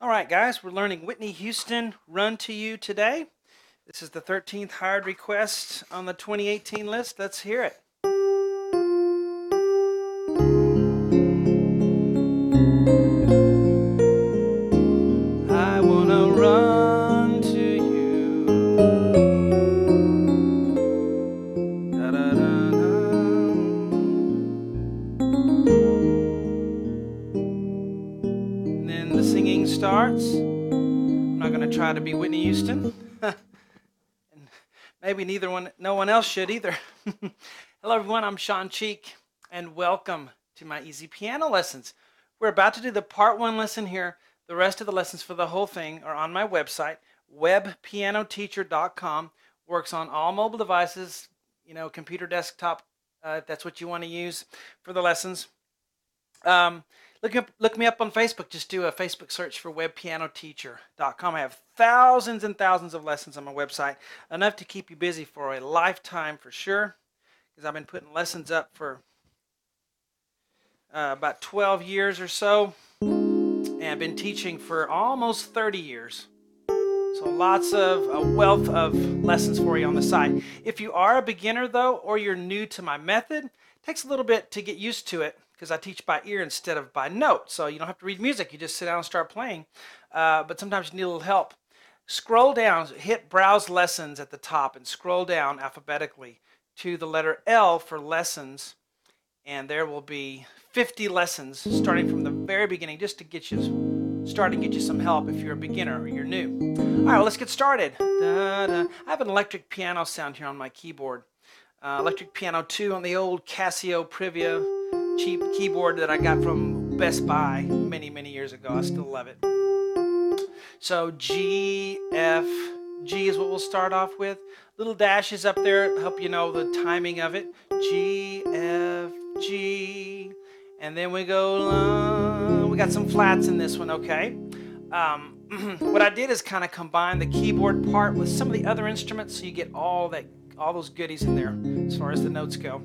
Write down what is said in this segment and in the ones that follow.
All right, guys, we're learning Whitney Houston, Run to You today. This is the 13th hired request on the 2018 list. Let's hear it. I wanna run to you. Da-da-da-da. And then the singing starts. I'm not gonna try to be Whitney Houston. And maybe no one else should either. Hello everyone, I'm Sean Cheek, and welcome to my easy piano lessons. We're about to do the part 1 lesson here. The rest of the lessons for the whole thing are on my website, webpianoteacher.com. Works on all mobile devices, computer, desktop, if that's what you want to use for the lessons. Look me up on Facebook. Just do a Facebook search for webpianoteacher.com. I have thousands and thousands of lessons on my website, enough to keep you busy for a lifetime for sure, because I've been putting lessons up for about 12 years or so, and I've been teaching for almost 30 years. So lots of a wealth of lessons for you on the site. If you are a beginner though, or you're new to my method, it takes a little bit to get used to it, because I teach by ear instead of by note. So you don't have to read music, you just sit down and start playing. But sometimes you need a little help. Scroll down, hit Browse Lessons at the top and scroll down alphabetically to the letter L for lessons. And there will be 50 lessons starting from the very beginning, just to get you started and get you some help if you're a beginner or you're new. All right, well, let's get started. I have an electric piano sound here on my keyboard. Electric Piano 2 on the old Casio Privia cheap keyboard that I got from Best Buy many years ago. I still love it. So G, F, G is what we'll start off with. Little dashes up there to help you know the timing of it. G, F, G, and then we go, we got some flats in this one, okay? What I did is kind of combine the keyboard part with some of the other instruments, so you get all those goodies in there as far as the notes go.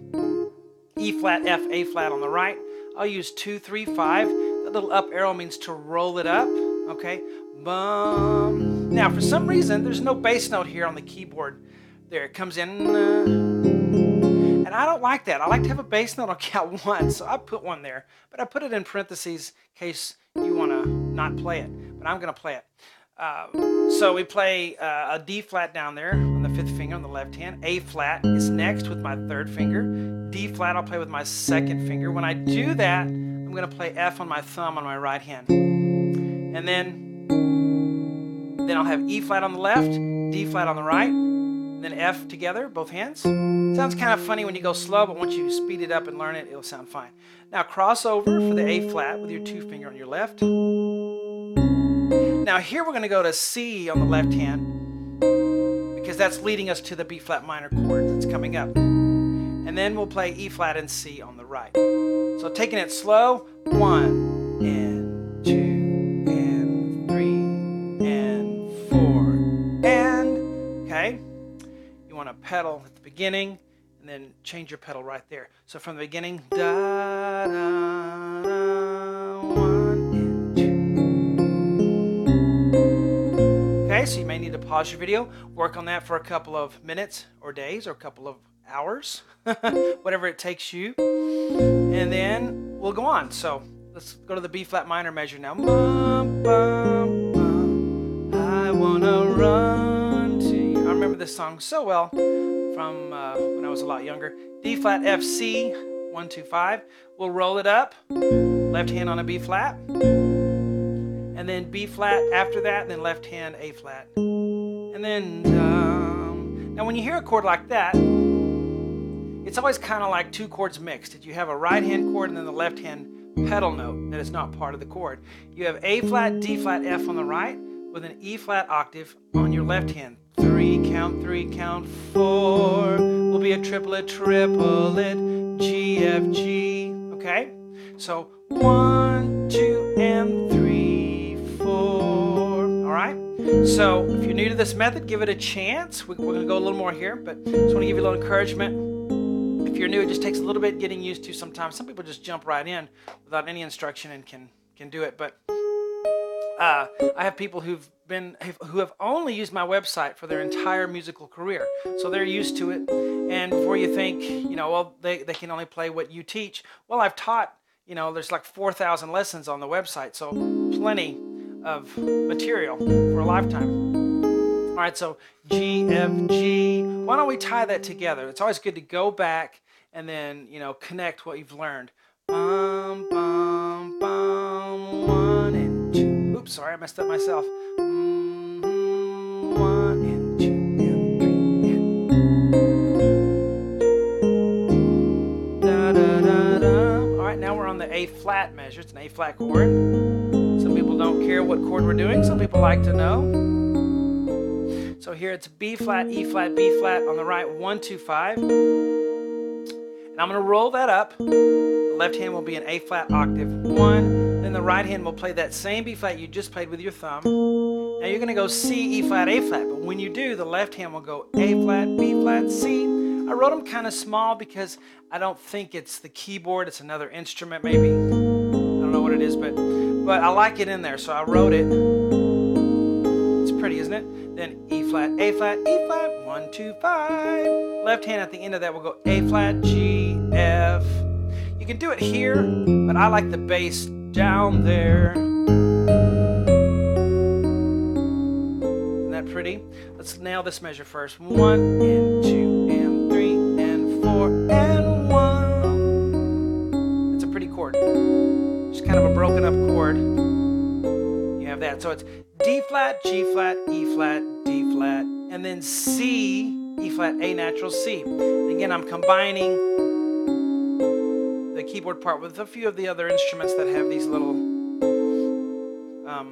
E flat, F, A flat on the right. I'll use 2, 3, 5. That little up arrow means to roll it up, okay? Bum. Now, for some reason, there's no bass note here on the keyboard. There, it comes in, and I don't like that. I like to have a bass note on count 1, so I put one there. But I put it in parentheses in case you want to not play it. But I'm going to play it. So we play a D flat down there on the 5th finger on the left hand. A flat is next with my 3rd finger. D flat I'll play with my 2nd finger. When I do that, I'm going to play F on my thumb on my right hand. And then I'll have E flat on the left, D flat on the right, and then F together, both hands. Sounds kind of funny when you go slow, but once you speed it up and learn it, it'll sound fine. Now cross over for the A flat with your 2 finger on your left. Now here we're going to go to C on the left hand, because that's leading us to the B flat minor chord that's coming up. And then we'll play E flat and C on the right. So taking it slow, 1 and 2 and 3 and 4 and, okay? You want to pedal at the beginning and then change your pedal right there. So from the beginning, da da da, 1 and 2. Okay, so you may need to pause your video, work on that for a couple of minutes or days or a couple of hours, whatever it takes you, and then we'll go on. So let's go to the B flat minor measure now. Bum, bum, bum. I wanna run to you. I remember this song so well from when I was a lot younger. D flat, F, C, 1, 2, 5. We'll roll it up, left hand on a B flat, and then B flat after that, and then left hand A flat, and then now when you hear a chord like that, it's always kind of like 2 chords mixed. You have a right hand chord and then the left hand pedal note that is not part of the chord. You have A flat, D flat, F on the right with an E flat octave on your left hand. 3, count 4, will be a triplet, G, F, G, okay? So 1, 2, and 3, 4, all right? So if you're new to this method, give it a chance. We're going to go a little more here, but just want to give you a little encouragement. If you're new, it just takes a little bit getting used to sometimes. Some people just jump right in without any instruction and can do it. But I have people who have only used my website for their entire musical career, so they're used to it. And before you think, well, they can only play what you teach. Well, I've taught, there's like 4,000 lessons on the website, so plenty of material for a lifetime. All right, so G, F, G. Why don't we tie that together? It's always good to go back and then, connect what you've learned. Bum, bum, bum, 1 and 2. Oops, sorry, I messed up myself. 1 and 2 and 3 and da da da da. All right, now we're on the A flat measure. It's an A flat chord. Some people don't care what chord we're doing. Some people like to know. So here it's B flat, E flat, B flat on the right, 1, 2, 5. And I'm going to roll that up. The left hand will be an A flat octave 1. Then the right hand will play that same B flat you just played with your thumb. Now you're going to go C, E flat, A flat. But when you do, the left hand will go A flat, B flat, C. I wrote them kind of small because I don't think it's the keyboard. It's another instrument maybe. I don't know what it is, but I like it in there, so I wrote it. It's pretty, isn't it? Then E flat, A flat, E flat, 1, 2, 5. Left hand at the end of that will go A flat, G, F. You can do it here, but I like the bass down there. Isn't that pretty? Let's nail this measure first. 1 and 2 and 3 and 4 and 1. It's a pretty chord. Just kind of a broken up chord. You have that. So it's D flat, G flat, E flat, D flat, and then C, E flat, A natural, C. And again, I'm combining the keyboard part with a few of the other instruments that have these little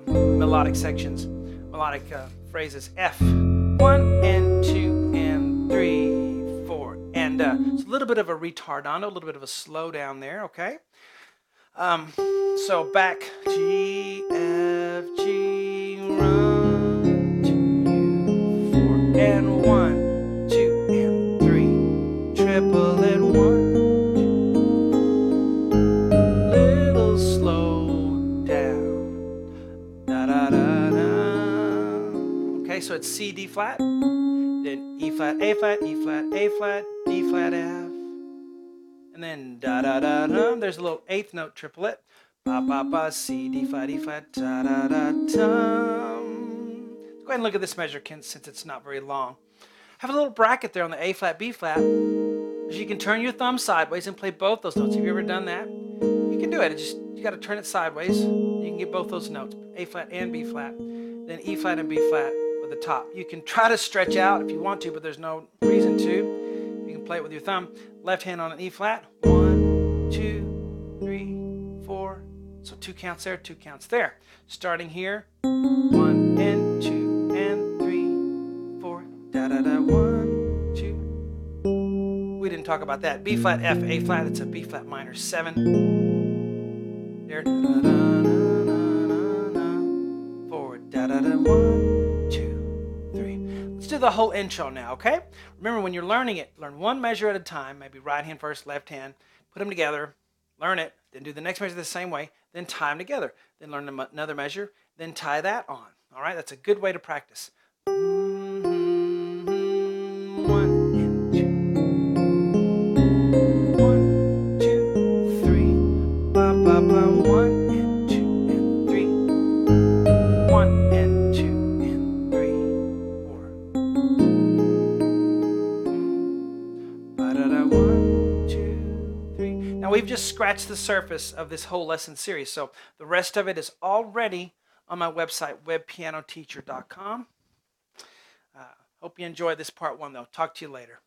melodic sections, melodic phrases. F, 1 and 2 and 3, 4. And it's a little bit of a retardando, a little bit of a slow down there, okay? So back, G, F, G, run to you, 4 and 1, 2 and 3, triple it 1, 2, little slow down, da da da da. Okay, so it's C, D flat, then E flat, A flat, E flat, A flat, D flat, F. And then da da da da. There's a little eighth note triplet. Ba ba ba, C, D flat, E flat, da da da da. Let's go ahead and look at this measure since it's not very long. Have a little bracket there on the A flat, B flat. So you can turn your thumb sideways and play both those notes. Have you ever done that? You can do it. You got to turn it sideways. You can get both those notes, A flat and B flat. Then E flat and B flat with the top. You can try to stretch out if you want to, but there's no reason to. You can play it with your thumb. Left hand on an E flat. 1, 2, 3, 4. So 2 counts there, 2 counts there. Starting here. 1 and 2 and 3, 4. Da da da. 1, 2. We didn't talk about that. B flat, F, A flat. It's a B flat minor 7. There. Da da da da da. 4. Da da da. 1, 2. Let's do the whole intro now, okay? Remember, when you're learning it, learn one measure at a time, maybe right hand first, left hand, put them together, learn it, then do the next measure the same way, then tie them together. Then learn another measure, then tie that on. All right, that's a good way to practice. 1 and 2. 1, 2, 3. Ba, ba, ba. 1 and 2 and 3. 1 and 2 and 3. 1, 2, 3. Now we've just scratched the surface of this whole lesson series, so the rest of it is already on my website, webpianoteacher.com. Hope you enjoyed this part 1 though. Talk to you later.